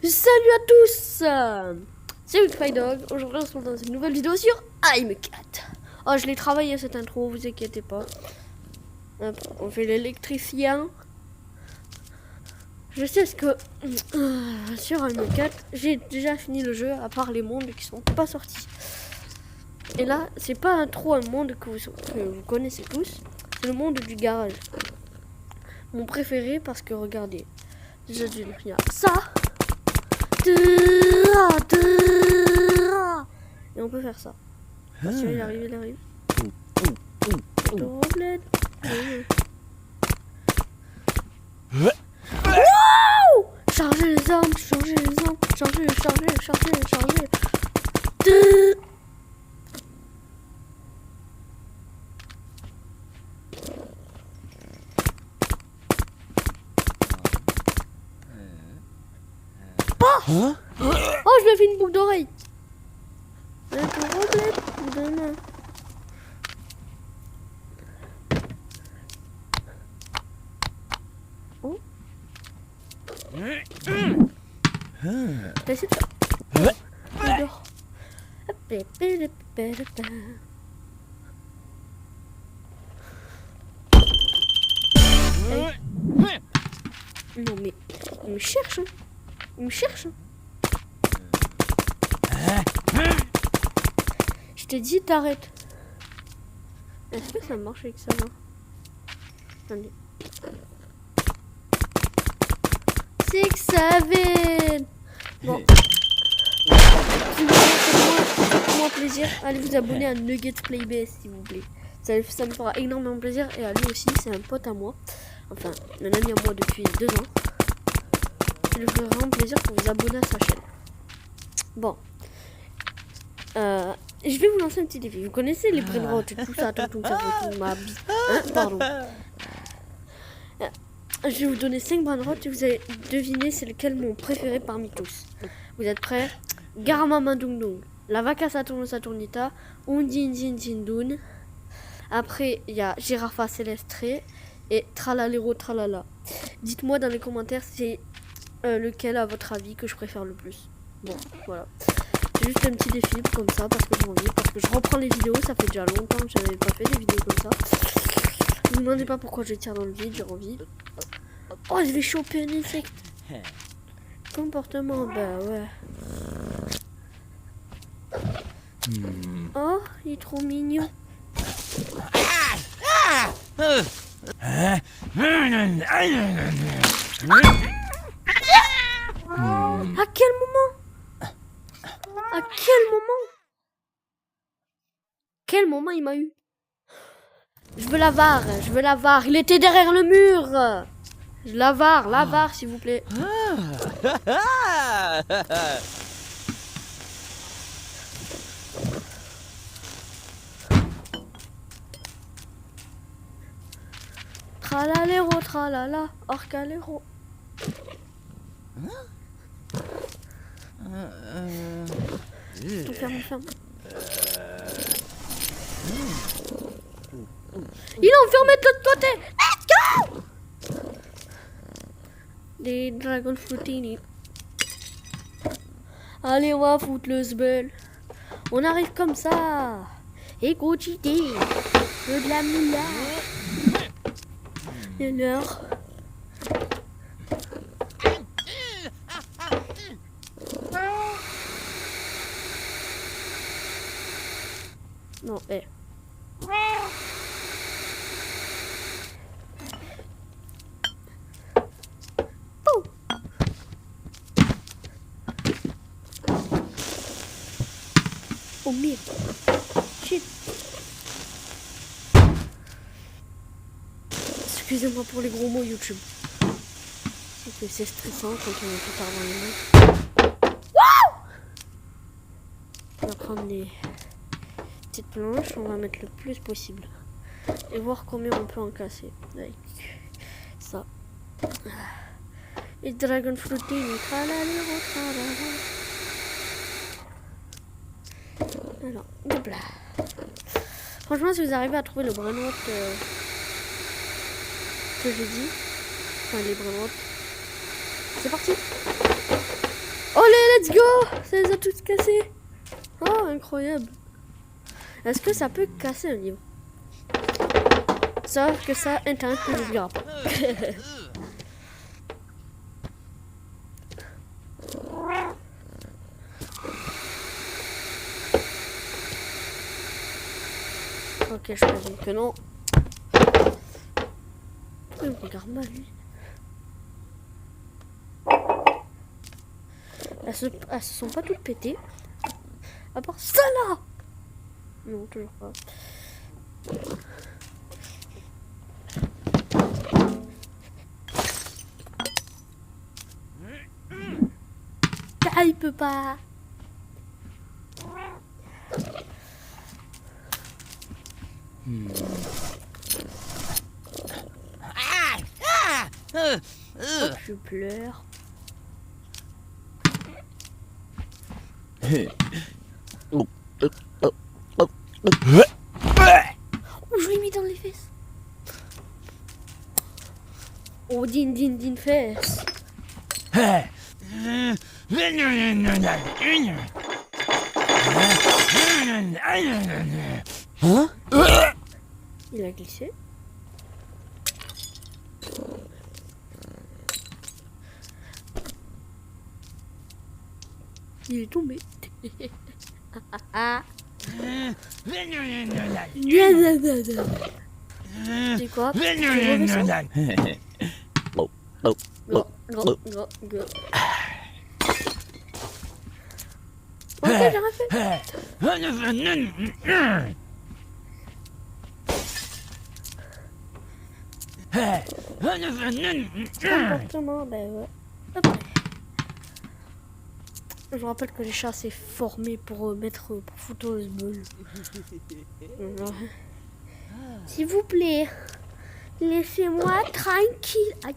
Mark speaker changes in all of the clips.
Speaker 1: Salut à tous, c'est WeekFiDog. Aujourd'hui on se retrouve dans une nouvelle vidéo sur I'm Cat. Oh, je l'ai travaillé cette intro, vous inquiétez pas. Hop, on fait l'électricien. Je sais ce que sur I'm Cat, j'ai déjà fini le jeu à part les mondes qui sont pas sortis. Et là, c'est pas trop un monde que vous connaissez tous, c'est le monde du garage. Mon préféré parce que regardez, déjà il y a ça. Et on peut faire ça. Attention, il arrive, il arrive. Wow! Charger les armes, charger les armes, charger.
Speaker 2: Hein?
Speaker 1: Oh, je lui ai fait une boucle d'oreille. Oh. T'as essayé de faire. J'adore. Non mais, il me cherche. Il me cherche. Je t'ai dit t'arrêtes. Est-ce que ça marche avec ça là? Attendez. 6, 7. Bon. Faites-moi plaisir. Allez vous abonner à Nuggets Playbase s'il vous plaît. Ça me fera énormément plaisir. Et à lui aussi, c'est un pote à moi. Enfin, un ami à moi depuis 2 ans. Ça lui ferait vraiment plaisir pour vous abonner à sa chaîne. Bon. Je vais vous lancer un petit défi. Vous connaissez les brainrot et tout ça, tout ça, ma bite. Hein, pardon. Je vais vous donner 5 brainrot et vous allez deviner c'est lequel mon préféré parmi tous. Vous êtes prêts? Garma Mandung, la vaca Saturnita, Undin Zindun. Après, il y a Girafa Célestre et Tralalero Tralala. Dites-moi dans les commentaires c'est lequel à votre avis que je préfère le plus. Bon, voilà. C'est juste un petit défi comme ça parce que j'ai envie, parce que je reprends les vidéos, ça fait déjà longtemps que j'avais pas fait des vidéos comme ça. Ne me demandez pas pourquoi je tire dans le vide, j'ai envie. Oh, je vais choper un insecte. Comportement, bah ouais. Oh, il est trop mignon. À quel moment? À quel moment? Quel moment il m'a eu? Je veux la VAR, je veux la VAR. Il était derrière le mur. La VAR, s'il vous plaît. Tralalero, tralala, orcalero. Ferme. Il est enfermé de l'autre côté. Let's go! Des Dragon Fruitini. Allez, on va foutre le sbel. On arrive comme ça. Écoutez, de la moula. Et l'heure. Non, eh. Oh. Oh merde. Shit. Excusez-moi pour les gros mots YouTube. C'est que c'est stressant quand on est tout tard dans les mains. Wow! On va prendre des petites planches, on va mettre le plus possible. Et voir combien on peut en casser. Avec ça. Et Dragon Fruitini. Alors, hop là. Franchement, si vous arrivez à trouver le brainrot que j'ai dit, enfin les brainrot, c'est parti. let's go! Ça les a tous cassés. Oh, incroyable. Est-ce que ça peut casser un livre? Sauf que ça, Internet ne le dira pas. Ok, je présume que non. Il me regarde mal, lui. Elles se sont pas toutes pétées. À part celle-là. Non, toujours pas. Ah, il peut pas. Hop, je pleure. Oh, je l'ai mis dans les fesses. Oh, din fesses.
Speaker 2: Hein?
Speaker 1: Il a glissé. Il est tombé. C'est quoi? Go. Ok, j'ai rien fait. Comportement, ben ouais. Hop. Je vous rappelle que les chats c'est formé pour pour foutre au bol. S'il vous plaît, laissez-moi tranquille. Aïe.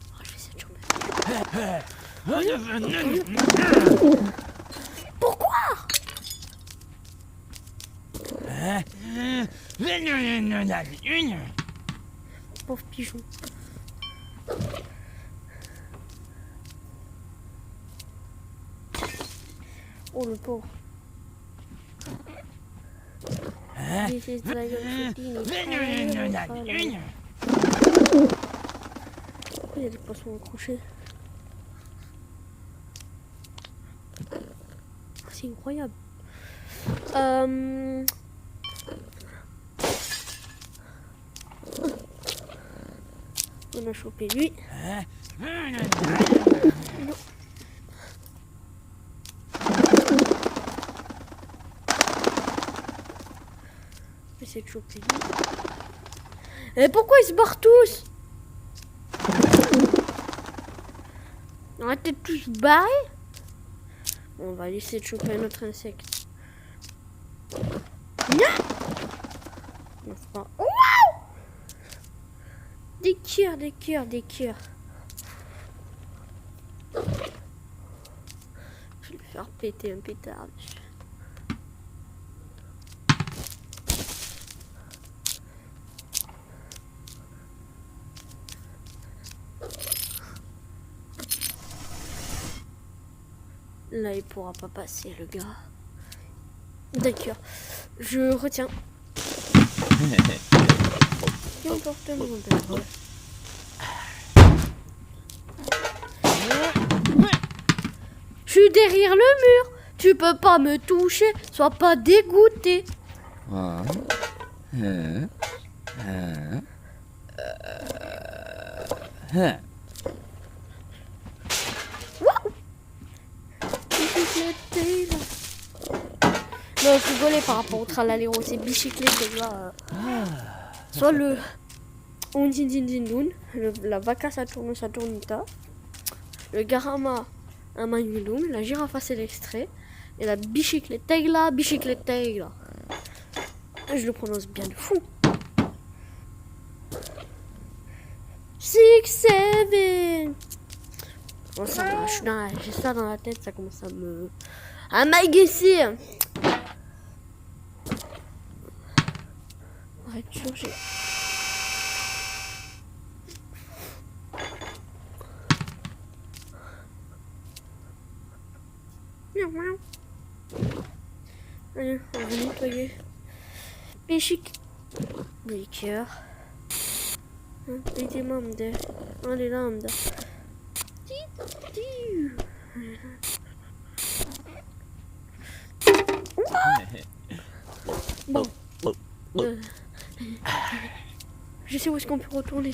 Speaker 1: Oh, je vais essayer de choper. Pourquoi? Pauvre pigeon. Oh le pauvre. This is Dragon 15. Il y a des poissons accrochés. C'est incroyable. On a chopé lui. Non. J'essaie de choper lui. Et pourquoi ils se barrent tous? Arrêtez de tous barrer. On va essayer de choper un autre insecte. Non, c'est pas... Wow, des cœurs. Je vais lui faire péter un pétard. Là, il pourra pas passer, le gars. D'accord. Je retiens. Comportement d'abord. Je suis derrière le mur. Tu peux pas me toucher. Sois pas dégoûté. Non, je rigolais par rapport au tralaléro, c'est bicyclette là. Soit le Undindindindun, la vaca Saturnita, le Garama Amanyulum, la girafa l'extrait, et la bicyclette Tegla. Je le prononce bien de fou. 6, 7. Bon, ça marche, j'ai ça dans la tête, ça commence à m'agacer. être sûr, j'ai... Allez, on va nettoyer. Péchic. Briqueur. Lite mamde. Allez, lambda. Bon. Je sais où est-ce qu'on peut retourner.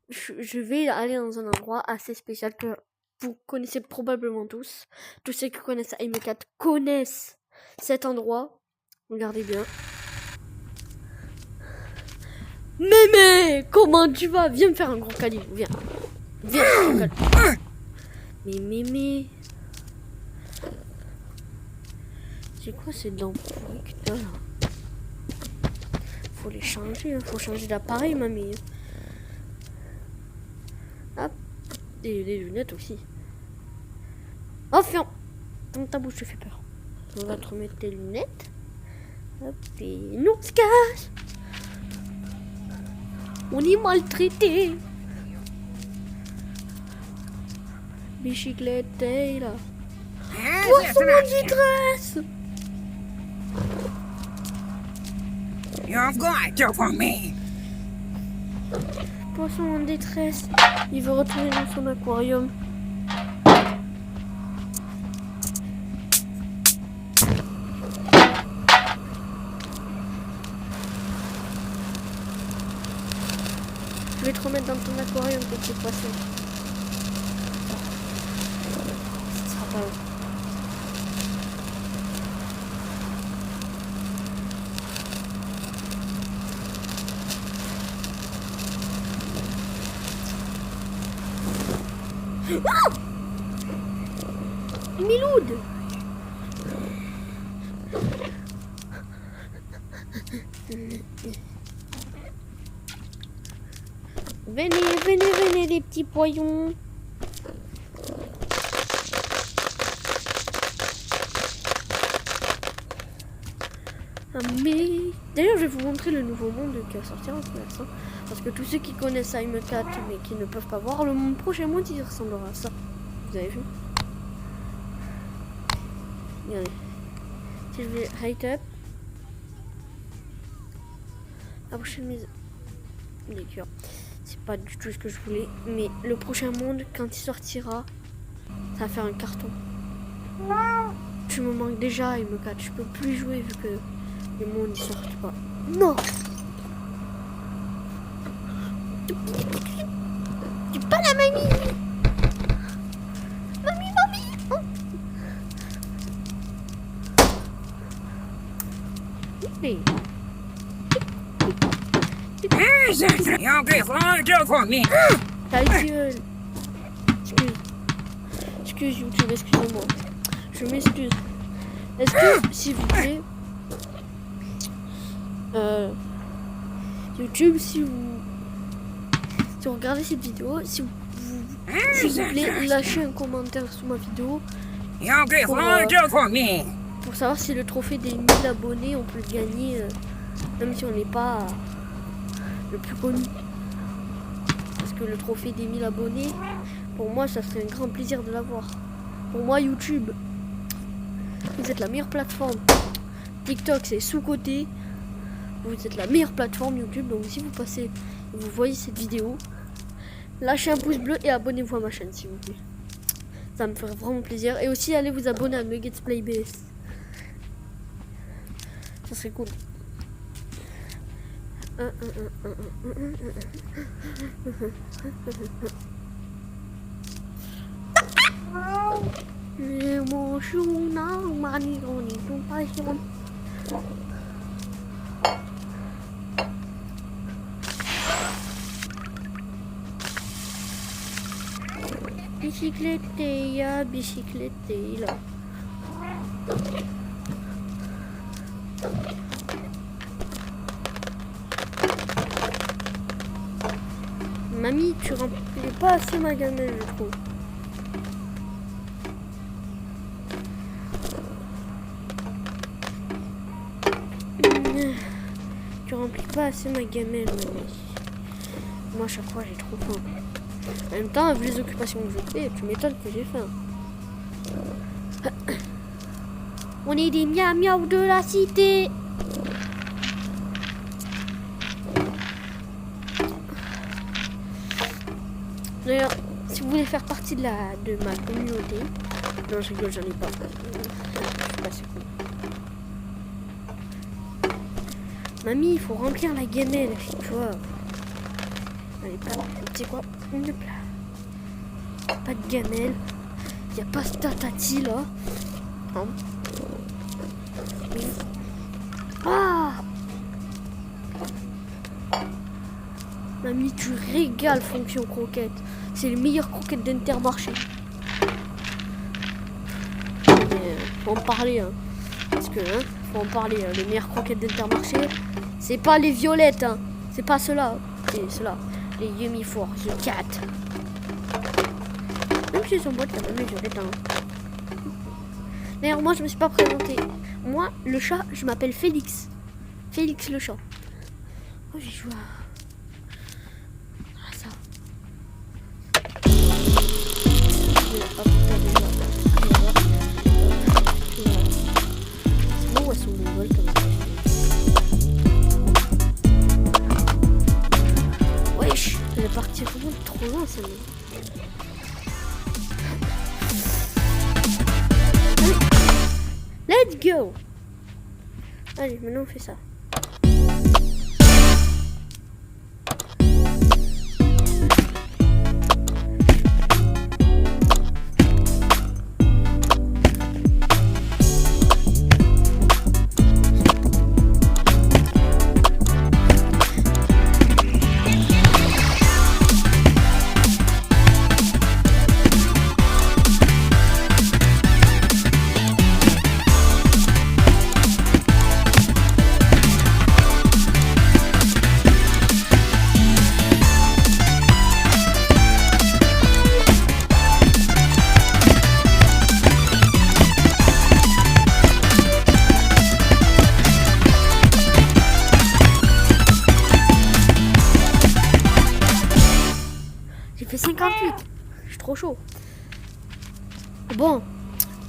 Speaker 1: Je vais aller dans un endroit assez spécial que vous connaissez probablement tous. Tous ceux qui connaissent AM4 connaissent cet endroit. Regardez bien. Mémé, comment tu vas? Viens me faire un gros câlin. Viens. Viens, un gros câlin. Mais Mémé. C'est quoi ces dents pourries que t'as là? Faut les changer, hein. Faut changer d'appareil, mamie. Hop. Des lunettes aussi. Oh, fion. Dans ta bouche, je fais peur. On va te remettre tes lunettes. Hop, et nous, on se casse. On est maltraité. Bicyclette, t'es là. Poisson en détresse.
Speaker 2: You've got to for me.
Speaker 1: Poisson en détresse. Il veut retourner dans son aquarium. Je vais te remettre dans ton aquarium, petit poisson. Ce sera pas long. Ah! Miloud! Venez, venez, venez les petits poillons. Ah, mais d'ailleurs je vais vous montrer le nouveau monde qui va sortir en ce moment. Parce que tous ceux qui connaissent AM4 mais qui ne peuvent pas voir, le prochain monde il ressemblera à ça. Vous avez vu? Regardez. Si je vais height up. La prochaine mise. D'accord. C'est pas du tout ce que je voulais. Mais le prochain monde, quand il sortira, ça va faire un carton. Tu me manques déjà, AM4. Je peux plus jouer vu que les mondes ils sortent pas. Non! C'est pas la mamie! Mamie, mamie! Oh. Hey.
Speaker 2: You'll be fine for me.
Speaker 1: Ta gueule! Excuse YouTube, excusez-moi. Je m'excuse. Est-ce que, s'il vous plaît, YouTube, si vous regardez cette vidéo, s'il vous plaît, lâchez un commentaire sous ma vidéo
Speaker 2: You'll be fine for me.
Speaker 1: pour savoir si le trophée des 1000 abonnés, on peut le gagner, même si on n'est pas le plus connu. Parce que le trophée des 1000 abonnés, pour moi, ça serait un grand plaisir de l'avoir. Pour moi, YouTube, vous êtes la meilleure plateforme. TikTok, c'est sous-côté. Vous êtes la meilleure plateforme YouTube. Donc si vous passez, vous voyez cette vidéo, lâchez un pouce bleu et abonnez-vous à ma chaîne, s'il vous plaît. Ça me ferait vraiment plaisir. Et aussi, allez vous abonner à Nuggets Play BS. Ça serait cool. Bicyclette, ya bicyclette là. Mamie, tu remplis pas assez ma gamelle, je trouve. pas assez ma gamelle, mamie. Moi, à chaque fois, j'ai trop faim. En même temps, vu les occupations que je fais, tu m'étonnes que j'ai faim. On est des miaou de la cité. D'ailleurs, si vous voulez faire partie de ma communauté, non, je rigole, j'en ai pas. Je suis pas sûr. Mamie, il faut remplir la gamelle, tu vois. Allez, tu sais quoi? Hop là. Pas de gamelle. Il n'y a pas ce tatati là. Hein? Ah! Mamie, tu régales fonction croquette. C'est les meilleures croquettes d'Intermarché. Faut en parler, hein. Parce que, hein, faut en parler. Hein. Les meilleures croquettes d'Intermarché, c'est pas les violettes, hein. C'est pas ceux-là. C'est ceux-là. Les Yummy Force, The Cat. Même si son boîte, t'as même les violettes, hein. D'ailleurs, moi, je me suis pas présenté. Moi, le chat, je m'appelle Félix. Félix le chat. Oh, j'ai joué à... ça. C'est bon, elles sont mongoles comme ça. Wesh, elle est partie vraiment trop loin, celle-là. Let's go! Allez, maintenant on fait ça. J'ai fait 58. Je suis trop chaud. Bon,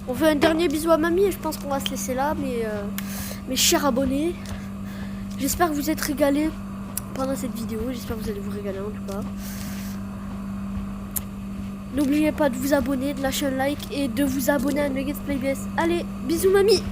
Speaker 1: on fait un dernier bisou à mamie et je pense qu'on va se laisser là. Mes chers abonnés, j'espère que vous êtes régalés pendant cette vidéo. J'espère que vous allez vous régaler en tout cas. N'oubliez pas de vous abonner, de lâcher un like et de vous abonner à Nuggets Play BS. Allez, bisous mamie.